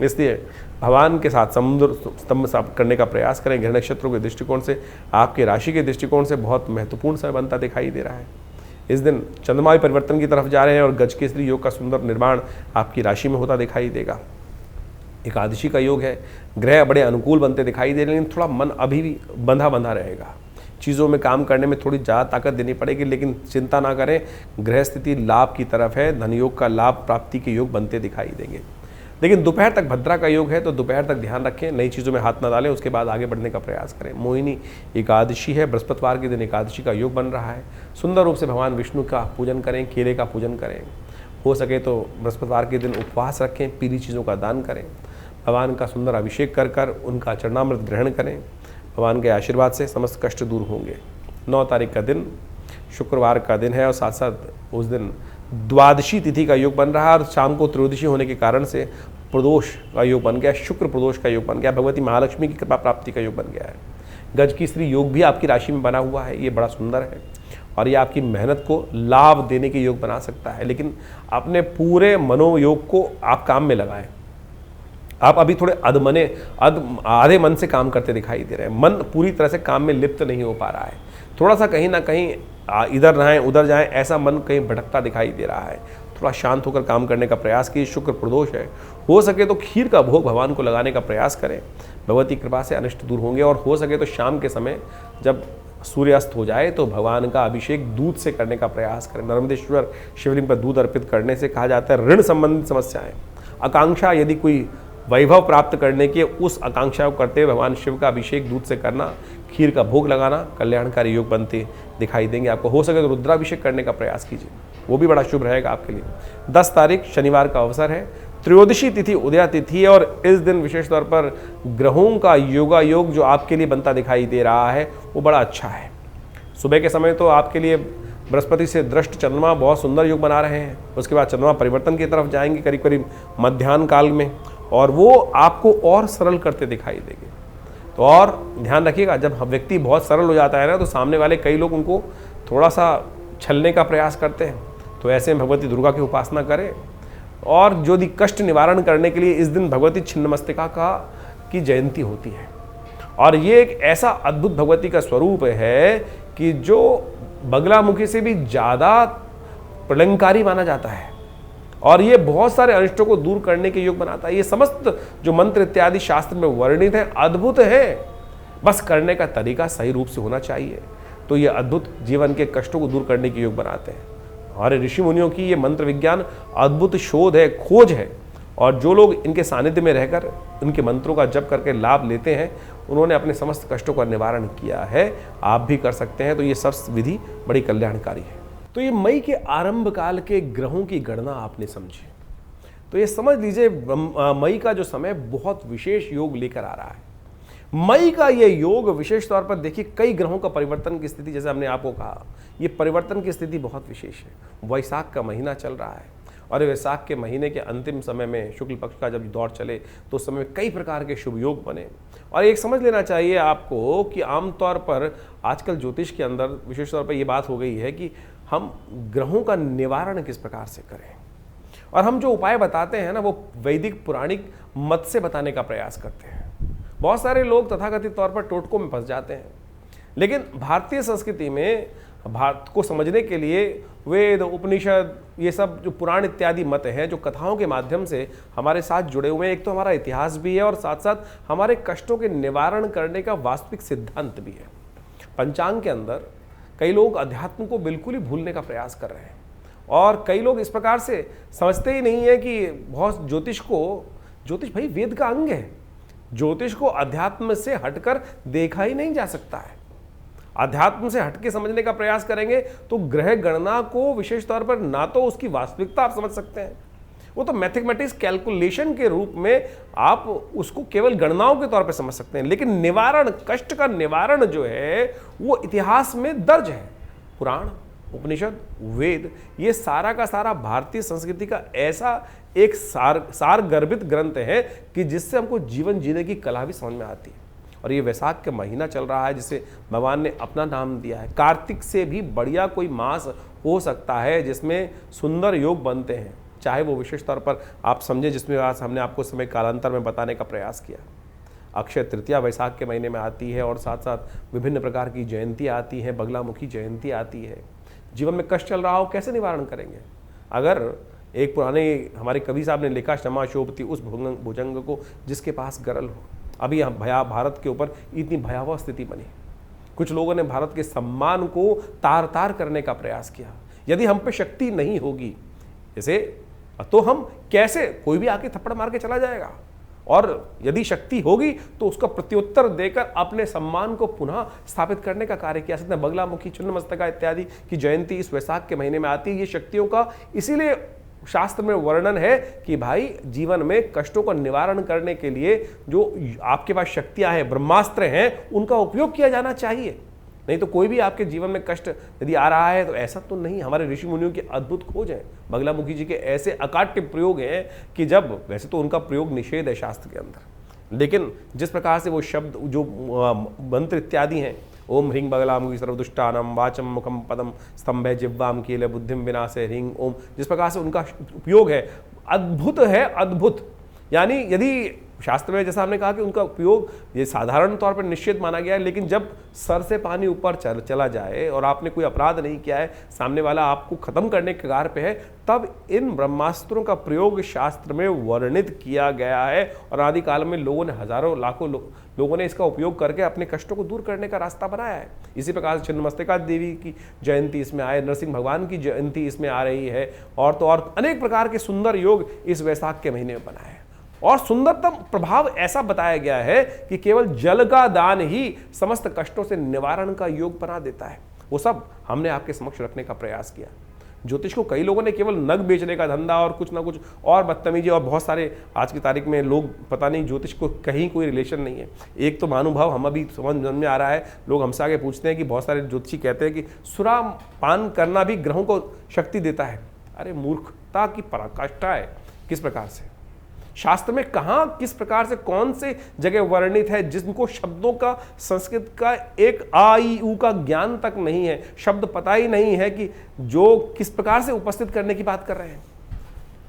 इसलिए भगवान के साथ समुद्र स्तंभ करने का प्रयास करें। ग्रह नक्षत्रों के दृष्टिकोण से, आपके राशि के दृष्टिकोण से बहुत महत्वपूर्ण समय बनता दिखाई दे रहा है। इस दिन चंद्रमा परिवर्तन की तरफ जा रहे हैं और गज केसरी योग का सुंदर निर्माण आपकी राशि में होता दिखाई देगा। एकादशी का योग है, ग्रह बड़े अनुकूल बनते दिखाई दे रहे हैं, लेकिन थोड़ा मन अभी भी बंधा बंधा रहेगा। चीज़ों में काम करने में थोड़ी ज़्यादा ताकत देनी पड़ेगी, लेकिन चिंता ना करें, ग्रह स्थिति लाभ की तरफ है, धन योग का लाभ प्राप्ति के योग बनते दिखाई देंगे। लेकिन दोपहर तक भद्रा का योग है, तो दोपहर तक ध्यान रखें, नई चीज़ों में हाथ ना डालें, उसके बाद आगे बढ़ने का प्रयास करें। मोहिनी एकादशी है, बृहस्पतिवार के दिन एकादशी का योग बन रहा है। सुंदर रूप से भगवान विष्णु का पूजन करें, केले का पूजन करें, हो सके तो बृहस्पतिवार के दिन उपवास रखें, पीली चीज़ों का दान करें, भगवान का सुंदर अभिषेक कर कर उनका चरणामृत ग्रहण करें। भगवान के आशीर्वाद से समस्त कष्ट दूर होंगे। 9 तारीख का दिन शुक्रवार का दिन है और साथ साथ उस दिन द्वादशी तिथि का योग बन रहा है और शाम को त्रयोदशी होने के कारण से प्रदोष का योग बन गया, शुक्र प्रदोष का योग बन गया, भगवती महालक्ष्मी की कृपा प्राप्ति का योग बन गया है। गज की स्त्री योग भी आपकी राशि में बना हुआ है, ये बड़ा सुंदर है और ये आपकी मेहनत को लाभ देने के योग बना सकता है। लेकिन अपने पूरे मनोयोग को आप काम में लगाएं। आप अभी थोड़े आधे मन से काम करते दिखाई दे रहे हैं, मन पूरी तरह से काम में लिप्त नहीं हो पा रहा है। थोड़ा सा कहीं ना कहीं इधर रहें उधर जाएं, ऐसा मन कहीं भटकता दिखाई दे रहा है। थोड़ा शांत होकर काम करने का प्रयास कीजिए। शुक्र प्रदोष है, हो सके तो खीर का भोग भगवान को लगाने का प्रयास करें, भगवती कृपा से अनिष्ट दूर होंगे। और हो सके तो शाम के समय जब सूर्यास्त हो जाए तो भगवान का अभिषेक दूध से करने का प्रयास करें। नर्मदेश्वर शिवलिंग पर दूध अर्पित करने से कहा जाता है ऋण संबंधित समस्याएं, आकांक्षा यदि कोई वैभव प्राप्त करने की, उस आकांक्षा को करते हुए भगवान शिव का अभिषेक दूध से करना, खीर का भोग लगाना कल्याणकारी योग बनते दिखाई देंगे। आपको हो सके तो रुद्राभिषेक करने का प्रयास कीजिए, वो भी बड़ा शुभ रहेगा आपके लिए। 10 तारीख शनिवार का अवसर है, त्रयोदशी तिथि उदया तिथि है और इस दिन विशेष तौर पर ग्रहों का योगा योग जो आपके लिए बनता दिखाई दे रहा है वो बड़ा अच्छा है। सुबह के समय तो आपके लिए बृहस्पति से दृष्ट चंद्रमा बहुत सुंदर योग बना रहे हैं, उसके बाद चंद्रमा परिवर्तन की तरफ जाएंगे करीब करीब मध्याह्न काल में, और वो आपको और सरल करते दिखाई देंगे। तो और ध्यान रखिएगा, जब व्यक्ति बहुत सरल हो जाता है ना, तो सामने वाले कई लोग उनको थोड़ा सा छलने का प्रयास करते हैं। तो ऐसे में भगवती दुर्गा की उपासना करें और जो दी कष्ट निवारण करने के लिए इस दिन भगवती छिन्नमस्तिका की जयंती होती है। और ये एक ऐसा अद्भुत भगवती का स्वरूप है कि जो बगलामुखी से भी ज़्यादा प्रलंकारी माना जाता है और ये बहुत सारे अनिष्टों को दूर करने के योग बनाता है। ये समस्त जो मंत्र इत्यादि शास्त्र में वर्णित है अद्भुत है, बस करने का तरीका सही रूप से होना चाहिए। तो ये अद्भुत जीवन के कष्टों को दूर करने के योग बनाते हैं। हमारे ऋषि मुनियों की ये मंत्र विज्ञान अद्भुत शोध है, खोज है, और जो लोग इनके सानिध्य में रहकर उनके मंत्रों का जप करके लाभ लेते हैं, उन्होंने अपने समस्त कष्टों का निवारण किया है। आप भी कर सकते हैं। तो ये सब विधि बड़ी कल्याणकारी है। तो ये मई के आरंभ काल के ग्रहों की गणना आपने समझी, तो ये समझ लीजिए मई का जो समय बहुत विशेष योग लेकर आ रहा है। मई का ये योग विशेष तौर पर देखिए, कई ग्रहों का परिवर्तन की स्थिति, जैसे हमने आपको कहा, ये परिवर्तन की स्थिति बहुत विशेष है। वैशाख का महीना चल रहा है और वैशाख के महीने के अंतिम समय में शुक्ल पक्ष का जब दौर चले तो उस समय में कई प्रकार के शुभ योग बने। और एक समझ लेना चाहिए आपको कि आमतौर पर आजकल ज्योतिष के अंदर विशेष तौर पर यह बात हो गई है कि हम ग्रहों का निवारण किस प्रकार से करें, और हम जो उपाय बताते हैं ना, वो वैदिक पुराणिक मत से बताने का प्रयास करते हैं। बहुत सारे लोग तथाकथित तौर पर टोटकों में फंस जाते हैं, लेकिन भारतीय संस्कृति में भारत को समझने के लिए वेद, उपनिषद, ये सब जो पुराण इत्यादि मत हैं, जो कथाओं के माध्यम से हमारे साथ जुड़े हुए हैं, एक तो हमारा इतिहास भी है और साथ साथ हमारे कष्टों के निवारण करने का वास्तविक सिद्धांत भी है। पंचांग के अंदर कई लोग अध्यात्म को बिल्कुल ही भूलने का प्रयास कर रहे हैं और कई लोग इस प्रकार से समझते ही नहीं है कि बहुत ज्योतिष भाई वेद का अंग है। ज्योतिष को अध्यात्म से हटकर देखा ही नहीं जा सकता है। अध्यात्म से हटके समझने का प्रयास करेंगे तो ग्रह गणना को विशेष तौर पर ना तो उसकी वास्तविकता आप समझ सकते हैं, वो तो मैथमेटिक्स कैलकुलेशन के रूप में आप उसको केवल गणनाओं के तौर पर समझ सकते हैं, लेकिन निवारण, कष्ट का निवारण जो है वो इतिहास में दर्ज है। पुराण, उपनिषद, वेद, ये सारा का सारा भारतीय संस्कृति का ऐसा एक सार गर्भित ग्रंथ है कि जिससे हमको जीवन जीने की कला भी समझ में आती है। और ये वैशाख का महीना चल रहा है जिसे भगवान ने अपना नाम दिया है। कार्तिक से भी बढ़िया कोई मास हो सकता है जिसमें सुंदर योग बनते हैं, चाहे वो विशेष तौर पर आप समझे, जिसमें आज हमने आपको समय कालांतर में बताने का प्रयास किया। अक्षय तृतीया वैशाख के महीने में आती है और साथ साथ विभिन्न प्रकार की जयंती आती है, बगलामुखी जयंती आती है। जीवन में कष्ट चल रहा हो, कैसे निवारण करेंगे? अगर एक पुराने हमारे कवि साहब ने लिखा, क्षमा शोभती उस भुजंग को जिसके पास गरल हो। अभी भारत के ऊपर इतनी भयावह स्थिति बनी, कुछ लोगों ने भारत के सम्मान को तार तार करने का प्रयास किया। यदि हम पे शक्ति नहीं होगी जैसे, तो हम कैसे, कोई भी आके थप्पड़ मार के चला जाएगा, और यदि शक्ति होगी तो उसका प्रत्युत्तर देकर अपने सम्मान को पुनः स्थापित करने का कार्य किया सकते हैं। बगलामुखी, छिन्नमस्तका इत्यादि की जयंती इस वैशाख के महीने में आती है। ये शक्तियों का इसीलिए शास्त्र में वर्णन है कि भाई जीवन में कष्टों का निवारण करने के लिए जो आपके पास शक्तियां हैं, ब्रह्मास्त्र हैं, उनका उपयोग किया जाना चाहिए। नहीं तो कोई भी आपके जीवन में कष्ट यदि आ रहा है तो ऐसा तो नहीं। हमारे ऋषि मुनियों की अद्भुत खोज है, बगलामुखी जी के ऐसे अकाट्य प्रयोग हैं कि जब, वैसे तो उनका प्रयोग निषेध है शास्त्र के अंदर, लेकिन जिस प्रकार से वो शब्द जो मंत्र इत्यादि हैं, ओम ह्रीं बगलामुखी सर्वदुष्टानां वाचम मुखम पदम स्तंभे जिह्वाम कीले बुद्धिम विनाशे ह्रीं ओम, जिस प्रकार से उनका उपयोग है अद्भुत है, अद्भुत। यानी यदि शास्त्र में जैसा हमने कहा कि उनका उपयोग ये साधारण तौर पर निषेध माना गया है, लेकिन जब सर से पानी ऊपर चला जाए और आपने कोई अपराध नहीं किया है, सामने वाला आपको खत्म करने के कगार पे है, तब इन ब्रह्मास्त्रों का प्रयोग शास्त्र में वर्णित किया गया है। और आदिकाल में लोगों ने, हजारों लाखों लोगों ने इसका उपयोग करके अपने कष्टों को दूर करने का रास्ता बनाया है। इसी प्रकार से छिन्नमस्तिका देवी की जयंती इसमें आए, नरसिंह भगवान की जयंती इसमें आ रही है, और तो और अनेक प्रकार के सुंदर योग इस वैशाख के महीने में बनाए हैं। और सुंदरतम प्रभाव ऐसा बताया गया है कि केवल जल का दान ही समस्त कष्टों से निवारण का योग बना देता है। वो सब हमने आपके समक्ष रखने का प्रयास किया। ज्योतिष को कई लोगों ने केवल नग बेचने का धंधा और कुछ ना कुछ और बदतमीजी, और बहुत सारे आज की तारीख में लोग, पता नहीं ज्योतिष को कहीं कोई रिलेशन नहीं है। एक तो महानुभाव हम अभी समझ में आ रहा है, लोग हमसे आगे पूछते हैं कि बहुत सारे ज्योतिषी कहते हैं कि सुरा पान करना भी ग्रहों को शक्ति देता है। अरे मूर्खता की पराकाष्ठा है। किस प्रकार से शास्त्र में कहां, किस प्रकार से, कौन से जगह वर्णित है जिनको शब्दों का, संस्कृत का एक आ ई उ का ज्ञान तक नहीं है, शब्द पता ही नहीं है कि जो किस प्रकार से उपस्थित करने की बात कर रहे हैं।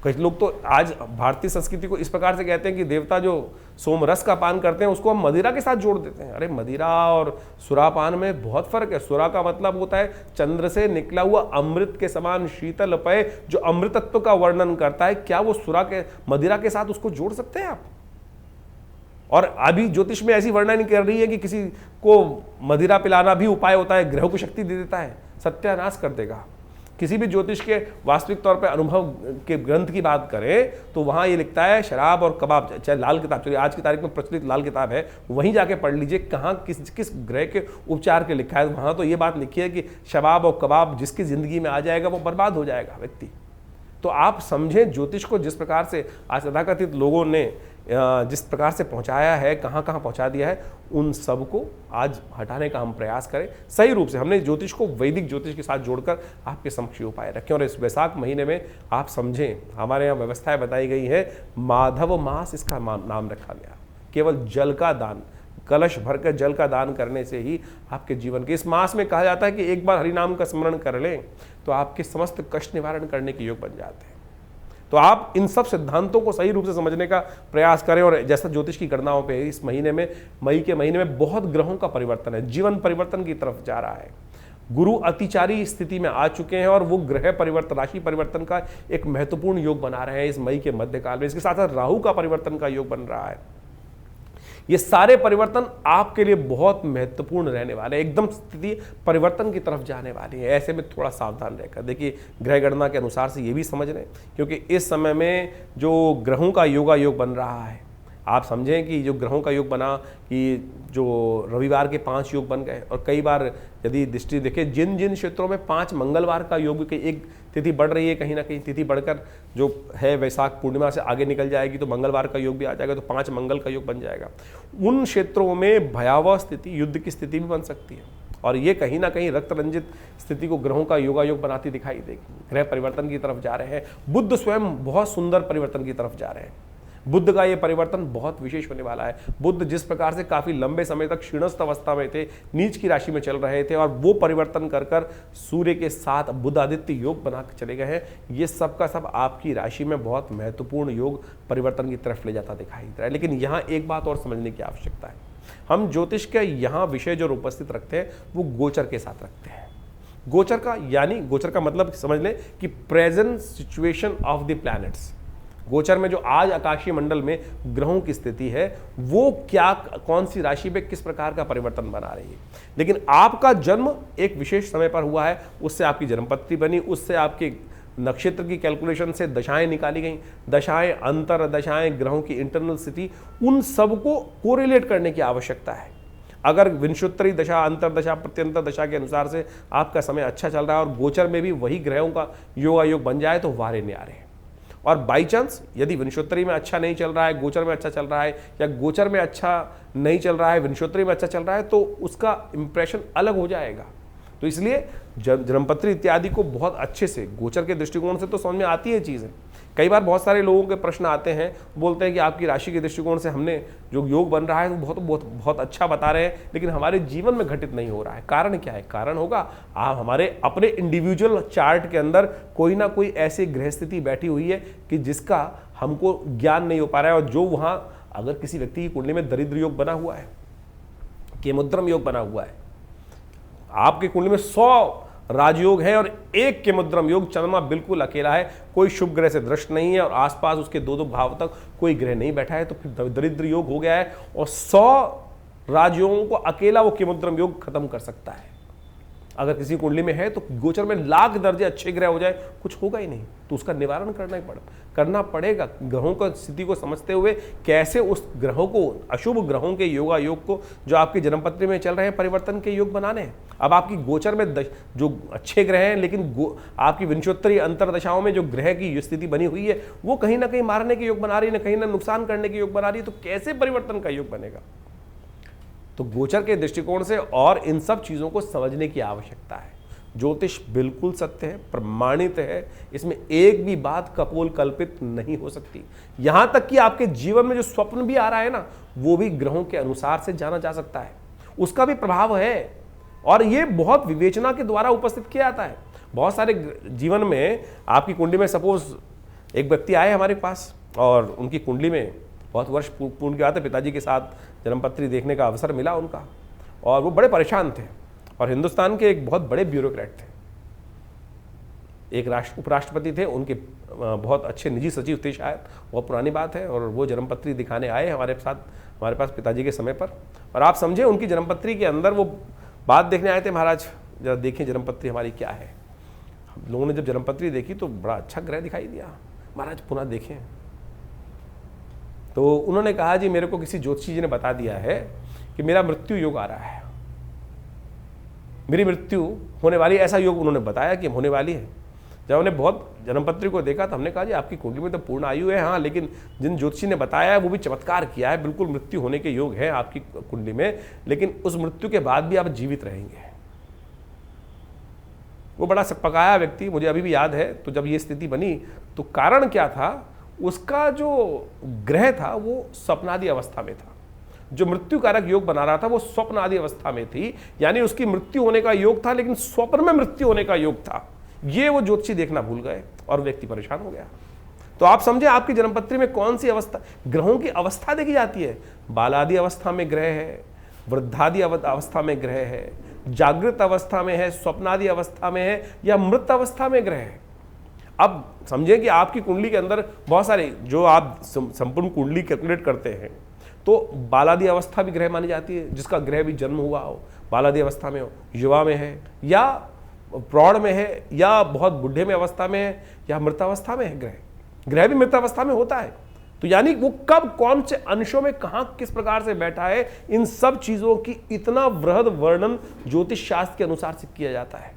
कुछ लोग तो आज भारतीय संस्कृति को इस प्रकार से कहते हैं कि देवता जो सोमरस का पान करते हैं उसको हम मदिरा के साथ जोड़ देते हैं। अरे मदिरा और सुरापान में बहुत फर्क है। सुरा का मतलब होता है चंद्र से निकला हुआ अमृत के समान शीतल पेय जो अमृतत्व का वर्णन करता है। क्या वो सुरा के, मदिरा के साथ उसको जोड़ सकते हैं आप? और अभी ज्योतिष में ऐसी वर्णन कर रही है कि किसी को मदिरा पिलाना भी उपाय होता है, ग्रहों को शक्ति दे देता है, सत्यानाश कर देगा। किसी भी ज्योतिष के वास्तविक तौर पे अनुभव के ग्रंथ की बात करें तो वहाँ ये लिखता है शराब और कबाब, चाहे लाल किताब, चलिए आज की तारीख में प्रचलित लाल किताब है, वहीं जाके पढ़ लीजिए कहाँ किस ग्रह के उपचार के लिखा है। वहाँ तो ये बात लिखी है कि शराब और कबाब जिसकी ज़िंदगी में आ जाएगा वो बर्बाद हो जाएगा व्यक्ति। तो आप समझें ज्योतिष को जिस प्रकार से आज तथाकथित लोगों ने जिस प्रकार से पहुंचाया है, कहाँ कहाँ पहुंचा दिया है, उन सब को आज हटाने का हम प्रयास करें सही रूप से। हमने ज्योतिष को वैदिक ज्योतिष के साथ जोड़कर आपके समक्ष उपाय रखें। और इस वैशाख महीने में आप समझें, हमारे यहाँ व्यवस्थाएं बताई गई है, माधव मास इसका नाम रखा गया। केवल जल का दान, कलश भरकर जल का दान करने से ही आपके जीवन के, इस मास में कहा जाता है कि एक बार हरिनाम का स्मरण कर लें तो आपके समस्त कष्ट निवारण करने के योग बन जाते हैं। तो आप इन सब सिद्धांतों को सही रूप से समझने का प्रयास करें। और जैसा ज्योतिष की गणनाओं पे इस महीने में, मई के महीने में बहुत ग्रहों का परिवर्तन है, जीवन परिवर्तन की तरफ जा रहा है। गुरु अतिचारी स्थिति में आ चुके हैं और वो ग्रह परिवर्तन, राशि परिवर्तन का एक महत्वपूर्ण योग बना रहे हैं इस मई के मध्यकाल में। इसके साथ साथ राहु का परिवर्तन का योग बन रहा है। ये सारे परिवर्तन आपके लिए बहुत महत्वपूर्ण रहने वाले हैं, एकदम स्थिति परिवर्तन की तरफ जाने वाली है। ऐसे में थोड़ा सावधान रहकर देखिए, ग्रह गणना के अनुसार से ये भी समझ लें, क्योंकि इस समय में जो ग्रहों का योग बन रहा है, आप समझें कि जो ग्रहों का योग बना कि जो रविवार के 5 योग बन गए, और कई बार यदि दृष्टि देखें जिन जिन क्षेत्रों में 5 मंगलवार का योग, कि एक तिथि बढ़ रही है, कहीं ना कहीं तिथि बढ़कर जो है वैशाख पूर्णिमा से आगे निकल जाएगी तो मंगलवार का योग भी आ जाएगा, तो 5 मंगल का योग बन जाएगा। उन क्षेत्रों में भयावह स्थिति, युद्ध की स्थिति भी बन सकती है, और ये कहीं ना कहीं रक्त रंजित स्थिति को ग्रहों का योग बनाती दिखाई देगी। ग्रह परिवर्तन की तरफ जा रहे हैं। बुध स्वयं बहुत सुंदर परिवर्तन की तरफ जा रहे हैं। बुध का ये परिवर्तन बहुत विशेष होने वाला है। बुध जिस प्रकार से काफी लंबे समय तक क्षीणस्थ अवस्था में थे, नीच की राशि में चल रहे थे, और वो परिवर्तन कर सूर्य के साथ बुध आदित्य योग बना के चले गए हैं। ये सब का सब आपकी राशि में बहुत महत्वपूर्ण योग परिवर्तन की तरफ ले जाता दिखाई दे रहा है। लेकिन यहाँ एक बात और समझने की आवश्यकता है, हम ज्योतिष के यहाँ विषय जो उपस्थित रखते हैं वो गोचर के साथ रखते हैं। गोचर का, यानी गोचर का मतलब समझ लें कि present situation of the planets. गोचर में जो आज आकाशीय मंडल में ग्रहों की स्थिति है वो क्या, कौन सी राशि पे किस प्रकार का परिवर्तन बना रही है। लेकिन आपका जन्म एक विशेष समय पर हुआ है, उससे आपकी जन्मपत्री बनी, उससे आपके नक्षत्र की कैलकुलेशन से दशाएं निकाली गई, दशाएं, अंतर दशाएं, ग्रहों की इंटरनल स्थिति, उन सबको कोरिलेट करने की आवश्यकता है। अगर विंशोत्तरी दशा, अंतर दशा, प्रत्यंतर दशा के अनुसार से आपका समय अच्छा चल रहा है और गोचर में भी वही ग्रहों का योगायोग बन जाए तो वारे न्यारे हैं। और बाई चांस यदि विंशोत्तरी में अच्छा नहीं चल रहा है, गोचर में अच्छा चल रहा है, या गोचर में अच्छा नहीं चल रहा है, विंशोत्तरी में अच्छा चल रहा है, तो उसका इंप्रेशन अलग हो जाएगा। तो इसलिए जन्मपत्री इत्यादि को बहुत अच्छे से गोचर के दृष्टिकोण से तो समझ में आती है चीज़ें। कई बार बहुत सारे लोगों के प्रश्न आते हैं, बोलते हैं कि आपकी राशि के दृष्टिकोण से हमने जो योग बन रहा है वो बहुत बहुत बहुत अच्छा बता रहे हैं, लेकिन हमारे जीवन में घटित नहीं हो रहा है। कारण क्या है? कारण होगा आप हमारे अपने इंडिविजुअल चार्ट के अंदर कोई ना कोई ऐसी ग्रह स्थिति बैठी हुई है कि जिसका हमको ज्ञान नहीं हो पा रहा है। और जो वहाँ अगर किसी व्यक्ति की कुंडली में दरिद्र योग बना हुआ है, केमुद्रम योग बना हुआ है, आपकी कुंडली में 100 राजयोग है और एक केमुद्रम योग, चंद्रमा बिल्कुल अकेला है, कोई शुभ ग्रह से दृष्ट नहीं है और आसपास उसके 2-2 भाव तक कोई ग्रह नहीं बैठा है, तो फिर दरिद्र योग हो गया है और 100 राजयोगों को अकेला वो केमुद्रम योग खत्म कर सकता है। अगर किसी कुंडली में है तो गोचर में लाख दर्जे अच्छे ग्रह हो जाए, कुछ होगा ही नहीं, तो उसका निवारण करना पड़ेगा। ग्रहों की स्थिति को समझते हुए कैसे उस ग्रहों को, अशुभ ग्रहों के योगा योग को जो आपकी जन्मपत्री में चल रहे हैं परिवर्तन के योग बनाने हैं। अब आपकी गोचर में जो अच्छे ग्रह हैं, लेकिन आपकी विंशोत्तरी अंतरदशाओं में जो ग्रह की स्थिति बनी हुई है वो कहीं ना कहीं मारने के योग बना रही है, कहीं ना नुकसान करने के योग बना रही है, तो कैसे परिवर्तन का योग बनेगा? तो गोचर के दृष्टिकोण से और इन सब चीजों को समझने की आवश्यकता है। ज्योतिष बिल्कुल सत्य है, प्रमाणित है, इसमें एक भी बात कपोल कल्पित नहीं हो सकती। यहां तक कि आपके जीवन में जो स्वप्न भी आ रहा है ना, वो भी ग्रहों के अनुसार से जाना जा सकता है, उसका भी प्रभाव है और ये बहुत विवेचना के द्वारा उपस्थित किया जाता है। बहुत सारे जीवन में आपकी कुंडली में सपोज एक व्यक्ति आए हमारे पास और उनकी कुंडली में बहुत वर्ष पूर्ण के आते, पिताजी के साथ जन्मपत्री देखने का अवसर मिला उनका और वो बड़े परेशान थे और हिंदुस्तान के एक बहुत बड़े ब्यूरोक्रेट थे, एक उपराष्ट्रपति थे, उनके बहुत अच्छे निजी सचिव थे शायद, बहुत पुरानी बात है। और वो जन्मपत्री दिखाने आए हमारे पास पिताजी के समय पर, और आप समझे उनकी जन्मपत्री के अंदर वो बात देखने आए थे, महाराज जरा देखें जन्मपत्री हमारी क्या है। हम लोगों ने जब जन्मपत्री देखी तो बड़ा अच्छा ग्रह दिखाई दिया, महाराज पुनः देखें। तो उन्होंने कहा जी मेरे को किसी ज्योतिषी जी ने बता दिया है कि मेरा मृत्यु योग आ रहा है, मेरी मृत्यु होने वाली, ऐसा योग उन्होंने बताया कि होने वाली है। जब हमने बहुत जन्मपत्री को देखा तो हमने कहा जी आपकी कुंडली में तो पूर्ण आयु है, हाँ, लेकिन जिन ज्योतिषी ने बताया है वो भी चमत्कार किया है, बिल्कुल मृत्यु होने के योग है आपकी कुंडली में, लेकिन उस मृत्यु के बाद भी आप जीवित रहेंगे। वो बड़ा सकपकाया व्यक्ति, मुझे अभी भी याद है। तो जब ये स्थिति बनी तो कारण क्या था, उसका जो ग्रह था वो स्वप्नादि अवस्था में था, जो मृत्यु कारक योग बना रहा था वो स्वप्न आदि अवस्था में थी, यानी उसकी मृत्यु होने का योग था लेकिन स्वप्न में मृत्यु होने का योग था। ये वो ज्योतिषी देखना भूल गए और व्यक्ति परेशान हो गया। तो आप समझे आपकी जन्मपत्री में कौन सी अवस्था, ग्रहों की अवस्था देखी जाती है। बालादि अवस्था में ग्रह है, वृद्धादि अवस्था में ग्रह है, जागृत अवस्था में है, स्वप्नादि अवस्था में है, या मृत अवस्था में ग्रह है। अब समझे कि आपकी कुंडली के अंदर बहुत सारे, जो आप संपूर्ण कुंडली कैलकुलेट करते हैं तो बालादि अवस्था भी ग्रह मानी जाती है, जिसका ग्रह भी जन्म हुआ हो, बालादि अवस्था में हो, युवा में है या प्रौढ़ में है या बहुत बुढ़े में अवस्था में है या मृतावस्था में है, ग्रह भी मृतावस्था में होता है। तो यानी वो कब कौन से अंशों में कहां किस प्रकार से बैठा है, इन सब चीजों की इतना वृहद वर्णन ज्योतिष शास्त्र के अनुसार से किया जाता है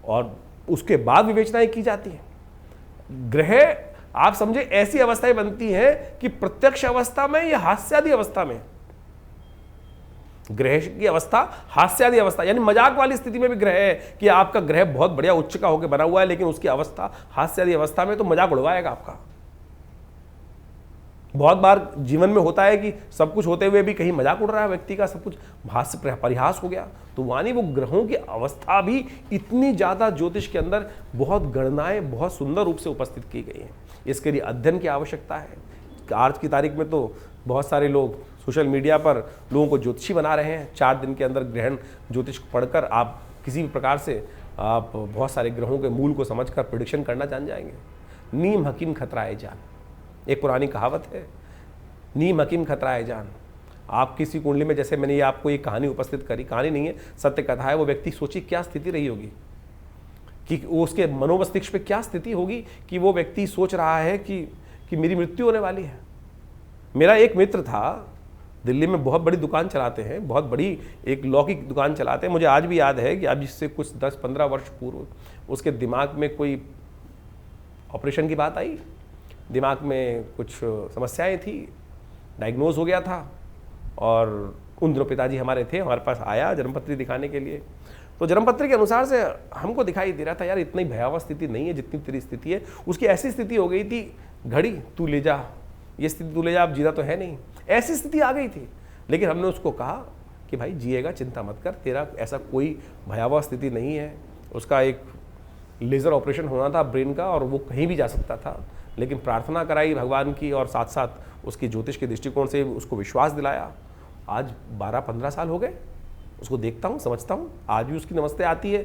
और उसके बाद विवेचनाएं की जाती है। ग्रह आप समझे ऐसी अवस्थाएं बनती हैं कि प्रत्यक्ष अवस्था में या हास्यादि अवस्था में, ग्रह की अवस्था हास्यादि अवस्था, यानी मजाक वाली स्थिति में भी ग्रह है कि आपका ग्रह बहुत बढ़िया उच्च का होकर बना हुआ है, लेकिन उसकी अवस्था हास्यादि अवस्था में, तो मजाक उड़वाएगा आपका। बहुत बार जीवन में होता है कि सब कुछ होते हुए भी कहीं मजाक उड़ रहा है व्यक्ति का, सब कुछ हास्य परिहास हो गया। तो वानी वो ग्रहों की अवस्था भी इतनी ज्यादा ज्योतिष के अंदर बहुत गणनाएं बहुत सुंदर रूप से उपस्थित की गई हैं। इसके लिए अध्ययन की आवश्यकता है। आज की तारीख में तो बहुत सारे लोग सोशल मीडिया पर लोगों को ज्योतिषी बना रहे हैं। 4 दिन के अंदर ग्रहण ज्योतिष पढ़कर आप किसी भी प्रकार से आप बहुत सारे ग्रहों के मूल को समझकर प्रिडिक्शन करना जान जाएंगे। नीम हकीम खतराए जान, एक पुरानी कहावत है, नीम हकीम खतराए जान। आप किसी कुंडली में, जैसे मैंने ये आपको एक कहानी उपस्थित करी, कहानी नहीं है, सत्य कथा है, वो व्यक्ति सोचिए क्या स्थिति रही होगी कि उसके मनोमस्तिष्क पे क्या स्थिति होगी कि वो व्यक्ति सोच रहा है कि मेरी मृत्यु होने वाली है। मेरा एक मित्र था, दिल्ली में बहुत बड़ी दुकान चलाते हैं, बहुत बड़ी एक लॉ की दुकान चलाते हैं। मुझे आज भी याद है कि अब इससे कुछ 10-15 वर्ष पूर्व उसके दिमाग में कोई ऑपरेशन की बात आई, दिमाग में कुछ समस्याएं थी, डायग्नोज हो गया था। और उन दिनों पिताजी हमारे थे, हमारे पास आया जन्मपत्री दिखाने के लिए। तो जन्मपत्री के अनुसार से हमको दिखाई दे रहा था, यार इतनी भयावह स्थिति नहीं है जितनी तेरी स्थिति है। उसकी ऐसी स्थिति हो गई थी, घड़ी तू ले जा, ये स्थिति तू ले जा, अब जीना तो है नहीं, ऐसी स्थिति आ गई थी। लेकिन हमने उसको कहा कि भाई जिएगा, चिंता मत कर, तेरा ऐसा कोई भयावह स्थिति नहीं है। उसका एक लेज़र ऑपरेशन होना था ब्रेन का और वो कहीं भी जा सकता था, लेकिन प्रार्थना कराई भगवान की और साथ साथ उसकी ज्योतिष के दृष्टिकोण से उसको विश्वास दिलाया। आज 12-15 साल हो गए, उसको देखता हूँ, समझता हूँ, आज भी उसकी नमस्ते आती है,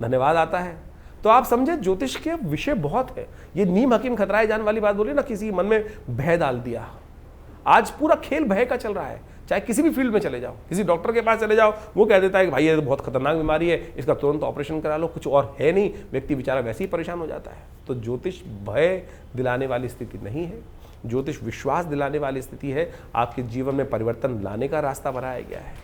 धन्यवाद आता है। तो आप समझे ज्योतिष के विषय बहुत है। ये नीम हकीम खतराए जान वाली बात बोली ना, किसी मन में भय डाल दिया। आज पूरा खेल भय का चल रहा है। चाहे किसी भी फील्ड में चले जाओ, किसी डॉक्टर के पास चले जाओ, वो कह देता है कि भाई ये तो बहुत खतरनाक बीमारी है, इसका तुरंत ऑपरेशन करा लो, कुछ और है नहीं, व्यक्ति बेचारा वैसे ही परेशान हो जाता है। तो ज्योतिष भय दिलाने वाली स्थिति नहीं है, ज्योतिष विश्वास दिलाने वाली स्थिति है। आपके जीवन में परिवर्तन लाने का रास्ता बनाया गया है।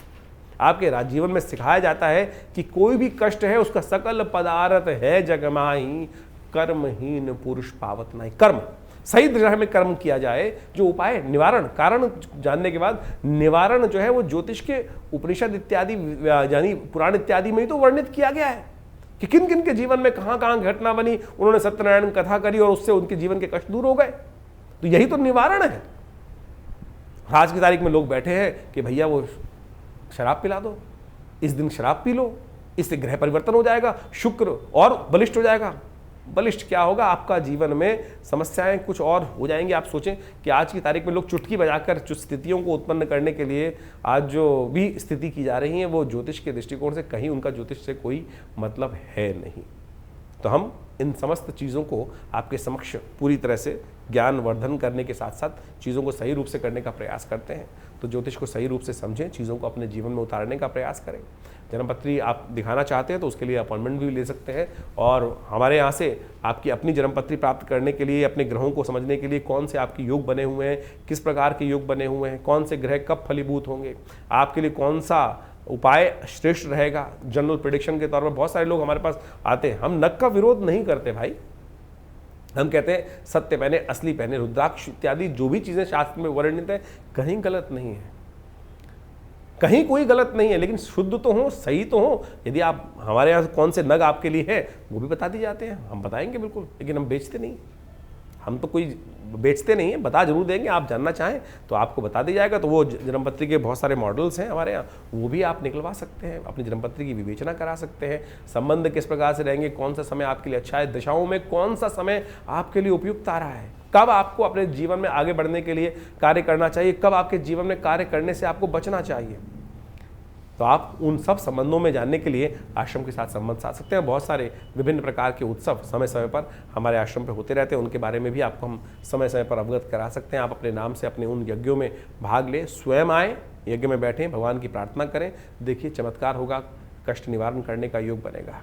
आपके जीवन में सिखाया जाता है कि कोई भी कष्ट है उसका सकल पदार्थ है जगमाही, कर्महीन पुरुष पावत नहीं। कर्म सही दिशा में कर्म किया जाए, जो उपाय निवारण, कारण जानने के बाद निवारण जो है वो ज्योतिष के उपनिषद इत्यादि यानी पुराण इत्यादि में ही तो वर्णित किया गया है कि किन किन के जीवन में कहां कहां घटना बनी, उन्होंने सत्यनारायण कथा करी और उससे उनके जीवन के कष्ट दूर हो गए। तो यही तो निवारण है। आज की तारीख में लोग बैठे हैं कि भैया वो शराब पिला दो, इस दिन शराब पी लो, इससे ग्रह परिवर्तन हो जाएगा, शुक्र और बलिष्ठ हो जाएगा। बलिष्ठ क्या होगा, आपका जीवन में समस्याएं कुछ और हो जाएंगी। आप सोचें कि आज की तारीख में लोग चुटकी बजाकर स्थितियों को उत्पन्न करने के लिए आज जो भी स्थिति की जा रही है वो ज्योतिष के दृष्टिकोण से कहीं उनका ज्योतिष से कोई मतलब है नहीं। तो हम इन समस्त चीज़ों को आपके समक्ष पूरी तरह से ज्ञान वर्धन करने के साथ साथ चीज़ों को सही रूप से करने का प्रयास करते हैं। तो ज्योतिष को सही रूप से समझें, चीज़ों को अपने जीवन में उतारने का प्रयास करें। जन्मपत्री आप दिखाना चाहते हैं तो उसके लिए अपॉइंटमेंट भी ले सकते हैं और हमारे यहाँ से आपकी अपनी जन्मपत्री प्राप्त करने के लिए, अपने ग्रहों को समझने के लिए, कौन से आपके योग बने हुए हैं, किस प्रकार के योग बने हुए हैं, कौन से ग्रह कब फलीभूत होंगे, आपके लिए कौन सा उपाय श्रेष्ठ रहेगा, जनरल प्रेडिक्शन के तौर पर बहुत सारे लोग हमारे पास आते हैं। हम नक का विरोध नहीं करते भाई, हम कहते हैं सत्य पहने, असली पहने, रुद्राक्ष इत्यादि जो भी चीज़ें शास्त्र में वर्णित है कहीं गलत नहीं है, कहीं कोई गलत नहीं है, लेकिन शुद्ध तो हो, सही तो हो। यदि आप हमारे यहाँ कौन से नग आपके लिए है वो भी बता दी जाते हैं, हम बताएंगे बिल्कुल, लेकिन हम बेचते नहीं, हम तो कोई बेचते नहीं है, बता जरूर देंगे। आप जानना चाहें तो आपको बता दिया जाएगा। तो वो जन्मपत्री के बहुत सारे मॉडल्स हैं हमारे यहाँ, वो भी आप निकलवा सकते हैं, अपनी जन्मपत्री की विवेचना करा सकते हैं। संबंध किस प्रकार से रहेंगे, कौन सा समय आपके लिए अच्छा है, दिशाओं में कौन सा समय आपके लिए उपयुक्त आ रहा है, कब आपको अपने जीवन में आगे बढ़ने के लिए कार्य करना चाहिए, कब आपके जीवन में कार्य करने से आपको बचना चाहिए। तो आप उन सब संबंधों में जानने के लिए आश्रम के साथ संबंध साध सकते हैं। बहुत सारे विभिन्न प्रकार के उत्सव समय समय पर हमारे आश्रम पे होते रहते हैं, उनके बारे में भी आपको हम समय समय पर अवगत करा सकते हैं। आप अपने नाम से अपने उन यज्ञों में भाग लें, स्वयं आएँ, यज्ञ में बैठें, भगवान की प्रार्थना करें, देखिए चमत्कार होगा, कष्ट निवारण करने का योग बनेगा।